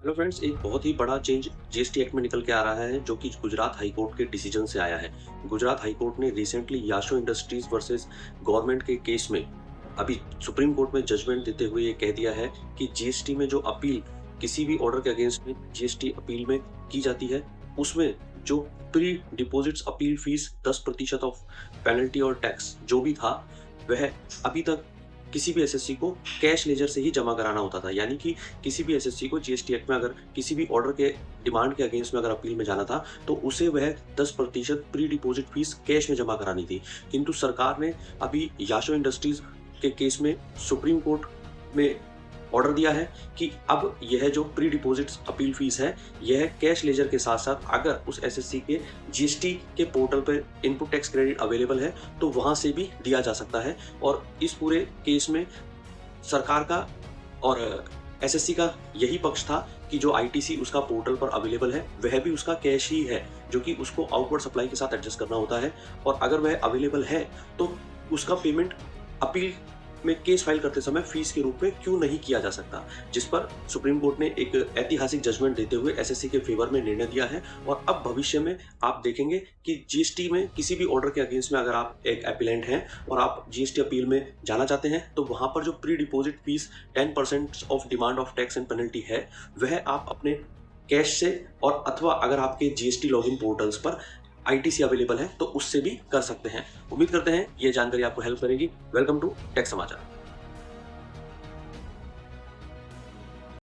Hello friends, एक बहुत ही बड़ा चेंज जीएसटी एक्ट में निकल के आ रहा है जो कि गुजरात हाई कोर्ट के डिसीजन से आया है। गुजरात हाई कोर्ट ने रिसेंटली याशो इंडस्ट्रीज वर्सेस गवर्नमेंट के केस में अभी सुप्रीम कोर्ट में जजमेंट देते हुए ये कह दिया है कि जीएसटी में जो अपील किसी भी ऑर्डर के अगेंस्ट में जीएसटी अपील में की जाती है, उसमें जो pre deposits appeal fees 10% of penalty और टैक्स जो भी था, वह अभी तक किसी भी एसएससी को कैश लेजर से ही जमा कराना होता था। यानी कि किसी भी एसएससी को जीएसटी एक्ट में अगर किसी भी ऑर्डर के डिमांड के अगेंस्ट में अगर अपील में जाना था, तो उसे वह 10% प्री डिपॉजिट फीस कैश में जमा करानी थी। किंतु सरकार ने अभी याशो इंडस्ट्रीज के केस में सुप्रीम कोर्ट में ऑर्डर दिया है कि अब यह जो प्री डिपॉजिट अपील फीस है, यह कैश लेजर के साथ साथ अगर उस एसएससी के जीएसटी के पोर्टल पर इनपुट टैक्स क्रेडिट अवेलेबल है तो वहां से भी दिया जा सकता है। और इस पूरे केस में सरकार का और एसएससी का यही पक्ष था कि जो आईटीसी उसका पोर्टल पर अवेलेबल है, वह भी उसका कैश ही है, जो कि उसको आउटवर्ड सप्लाई के साथ एडजस्ट करना होता है। और अगर वह अवेलेबल है तो उसका पेमेंट अपील में केस फाइल करते समय फीस के रूप में क्यों नहीं किया जा सकता, जिस पर सुप्रीम कोर्ट ने एक ऐतिहासिक जजमेंट देते हुए एसएससी के फेवर में निर्णय दिया है। और अब भविष्य में आप देखेंगे कि जीएसटी में किसी भी ऑर्डर के अगेंस्ट में अगर आप एक अपीलेंट हैं और आप जीएसटी अपील में जाना चाहते हैं, तो वहां पर जो pre deposit fees 10% of demand of tax and penalty है, वह आप अपने कैश से और अथवा अगर आपके जीएसटी लॉगिन पोर्टल्स पर आईटीसी अवेलेबल है तो उससे भी कर सकते हैं। उम्मीद करते हैं ये जानकारी आपको हेल्प करेगी। वेलकम टू टेक समाचार।